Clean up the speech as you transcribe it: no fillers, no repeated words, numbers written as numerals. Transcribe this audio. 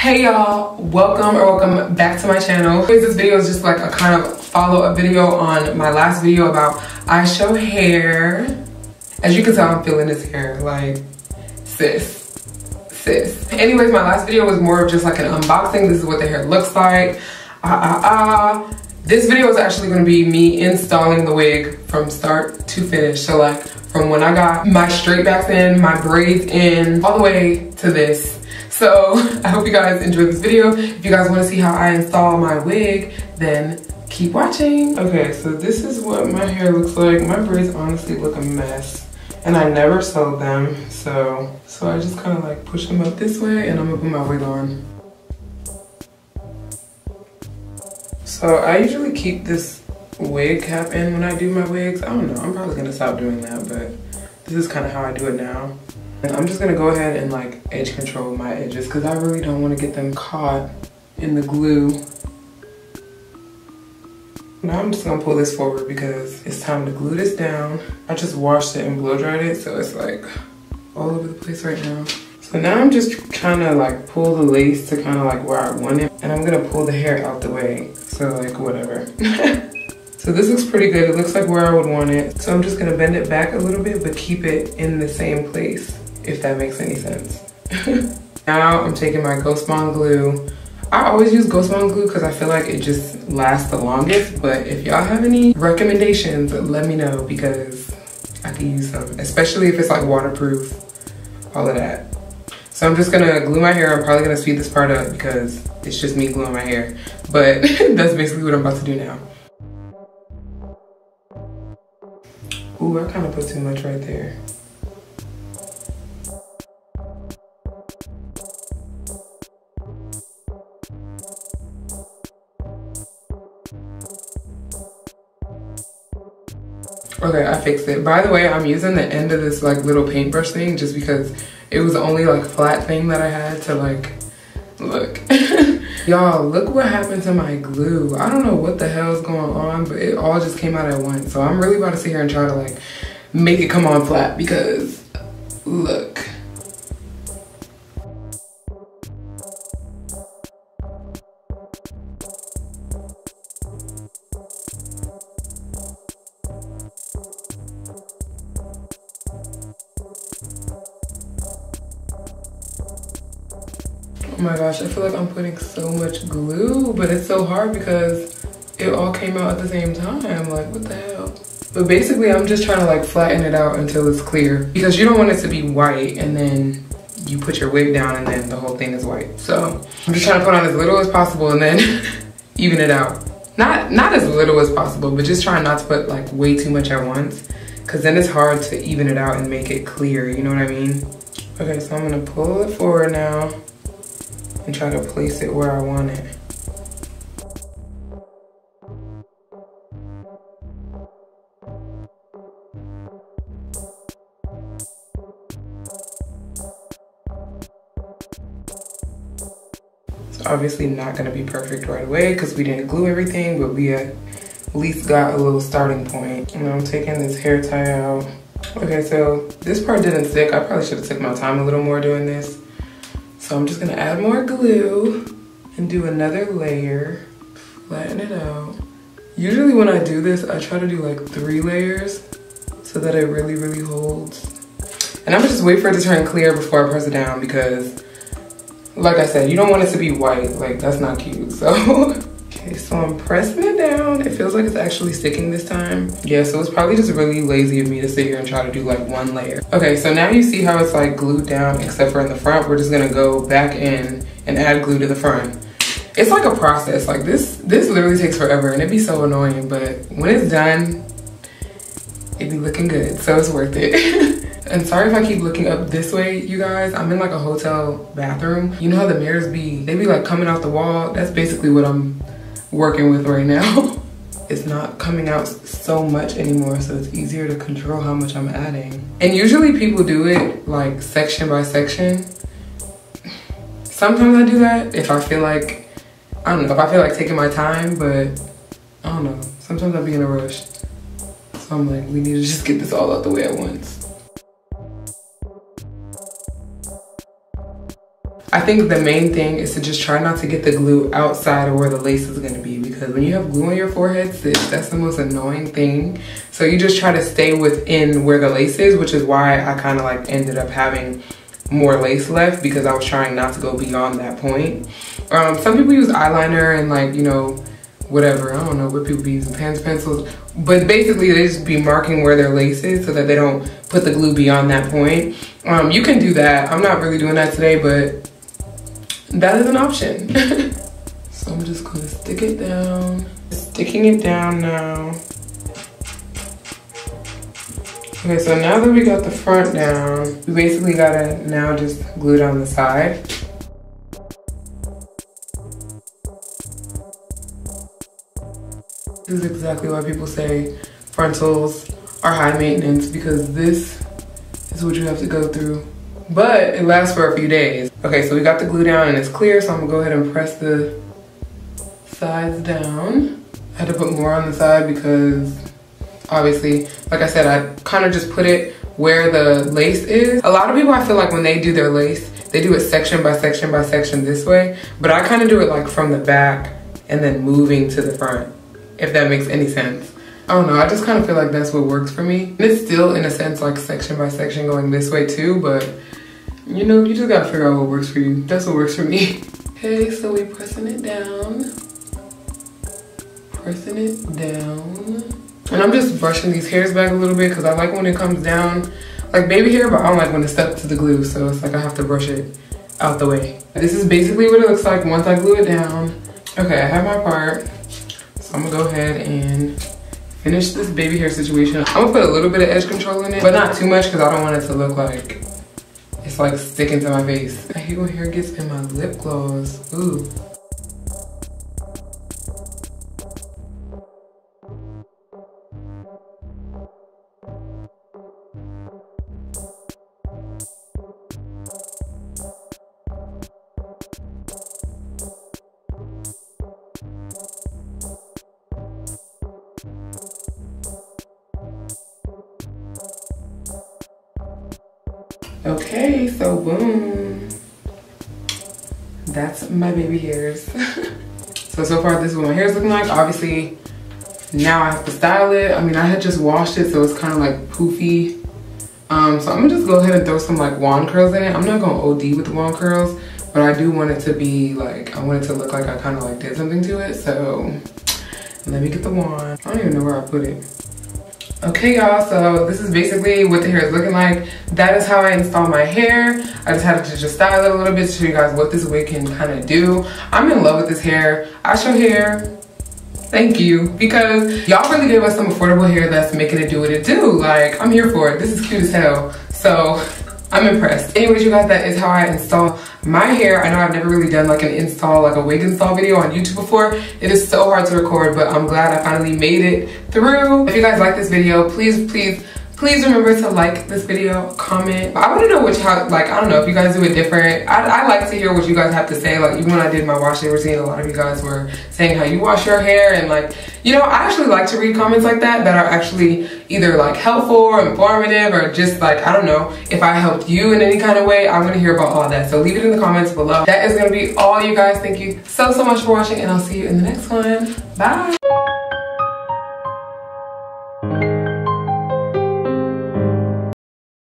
Hey y'all, welcome back to my channel. This video is just like a kind of follow-up video on my last video about Ishow hair. As you can tell, I'm feeling this hair, like sis. Anyways, my last video was more of just like an unboxing. This is what the hair looks like. This video is actually going to be me installing the wig from start to finish. So like from when I got my straight backs in, my braids in, all the way to this. So I hope you guys enjoyed this video. If you guys want to see how I install my wig, then keep watching. Okay, so this is what my hair looks like. My braids honestly look a mess and I never sewed them. So I just kind of like push them up this way and I'm gonna put my wig on. So I usually keep this wig cap in when I do my wigs. I don't know, I'm probably gonna stop doing that, but this is kind of how I do it now. And I'm just gonna go ahead and like edge control my edges because I really don't want to get them caught in the glue. Now I'm just gonna pull this forward because it's time to glue this down. I just washed it and blow dried it, so it's like all over the place right now. So now I'm just trying to like pull the lace to kind of like where I want it. And I'm gonna pull the hair out the way. So like whatever. So this looks pretty good. It looks like where I would want it. So I'm just gonna bend it back a little bit, but keep it in the same place, if that makes any sense. Now I'm taking my Ghost Bond glue. I always use Ghost Bond glue because I feel like it just lasts the longest. But if y'all have any recommendations, let me know because I can use some, especially if it's like waterproof, all of that. So I'm just gonna glue my hair. I'm probably gonna speed this part up because it's just me gluing my hair. But that's basically what I'm about to do now. Ooh, I kind of put too much right there. Okay, I fixed it. By the way, I'm using the end of this like little paintbrush thing just because it was the only like flat thing that I had to like, look. Y'all, look what happened to my glue. I don't know what the hell is going on, but it all just came out at once. So I'm really about to sit here and try to like make it come on flat because look. Oh my gosh, I feel like I'm putting so much glue, but it's so hard because it all came out at the same time. Like, what the hell? But basically, I'm just trying to like flatten it out until it's clear because you don't want it to be white and then you put your wig down and then the whole thing is white. So I'm just trying to put on as little as possible and then even it out. Not as little as possible, but just trying not to put like way too much at once because then it's hard to even it out and make it clear, you know what I mean? Okay, so I'm gonna pull it forward now and try to place it where I want it. It's obviously not gonna be perfect right away because we didn't glue everything, but we at least got a little starting point. And I'm taking this hair tie out. Okay, so this part didn't stick. I probably should have took my time a little more doing this. So I'm just gonna add more glue and do another layer, flatten it out. Usually when I do this, I try to do like 3 layers so that it really, really holds. And I'm gonna just wait for it to turn clear before I press it down because like I said, you don't want it to be white, like that's not cute, so. Okay, so I'm pressing it down. It feels like it's actually sticking this time. Yeah, so it's probably just really lazy of me to sit here and try to do like 1 layer. Okay, so now you see how it's like glued down except for in the front. We're just gonna go back in and add glue to the front. It's like a process. Like this literally takes forever and it'd be so annoying, but when it's done, it'd be looking good, so it's worth it. And sorry if I keep looking up this way, you guys. I'm in like a hotel bathroom. You know how the mirrors they be like coming out the wall? That's basically what I'm working with right now. It's not coming out so much anymore, so it's easier to control how much I'm adding. And usually people do it like section by section. Sometimes I do that if I feel like, I don't know, if I feel like taking my time, but I don't know. Sometimes I'll be in a rush. So I'm like, we need to just get this all out the way at once. I think the main thing is to just try not to get the glue outside of where the lace is gonna be, because when you have glue on your forehead, sis, that's the most annoying thing. So you just try to stay within where the lace is, which is why I kind of like ended up having more lace left, because I was trying not to go beyond that point. Some people use eyeliner and like, you know, whatever, I don't know what people be using, pans, pencils, but basically they just be marking where their lace is so that they don't put the glue beyond that point. You can do that. I'm not really doing that today, but that is an option. So I'm just gonna stick it down. Sticking it down now. Okay, so now that we got the front down, we basically gotta now just glue down the side. This is exactly why people say frontals are high maintenance, because this is what you have to go through. But it lasts for a few days. Okay, so we got the glue down and it's clear, so I'm gonna go ahead and press the sides down. I had to put more on the side because obviously, like I said, I kind of just put it where the lace is. A lot of people, I feel like when they do their lace, they do it section by section by section this way, but I kind of do it like from the back and then moving to the front, if that makes any sense. I don't know, I just kind of feel like that's what works for me. And it's still, in a sense, like section by section going this way too, but you know, you just gotta figure out what works for you. That's what works for me. Okay, so we're pressing it down. Pressing it down. And I'm just brushing these hairs back a little bit because I like when it comes down like baby hair, but I don't like when it's stuck to the glue, so it's like I have to brush it out the way. This is basically what it looks like once I glue it down. Okay, I have my part, so I'm gonna go ahead and finish this baby hair situation. I'm gonna put a little bit of edge control in it, but not too much because I don't want it to look like it's like sticking to my face. I hate when hair gets in my lip gloss. Ooh. Okay, so boom. That's my baby hairs. So far this is what my hair is looking like. Obviously, now I have to style it. I mean, I had just washed it, so it's kind of like poofy. So I'm gonna just go ahead and throw some like wand curls in it. I'm not gonna OD with the wand curls, but I do want it to be like, I want it to look like I kind of like did something to it. So let me get the wand. I don't even know where I put it. Okay, y'all, so this is basically what the hair is looking like. That is how I install my hair. I just had to just style it a little bit to show you guys what this wig can kind of do. I'm in love with this hair. Ishow hair, thank you, because y'all really gave us some affordable hair that's making it do what it do. Like, I'm here for it. This is cute as hell. So I'm impressed. Anyways, you guys, that is how I install my hair. I know I've never really done like an install, like a wig install video on YouTube before. It is so hard to record, but I'm glad I finally made it through. If you guys like this video, please remember to like this video, comment. I want to know like, I don't know if you guys do it different. I like to hear what you guys have to say. Like, even when I did my wash day routine, a lot of you guys were saying how you wash your hair, and like, you know, I actually like to read comments like that are actually either like helpful or informative, or just like, I don't know, if I helped you in any kind of way. I want to hear about all that, so leave it in the comments below. That is going to be all, you guys. Thank you so much for watching, and I'll see you in the next one. Bye.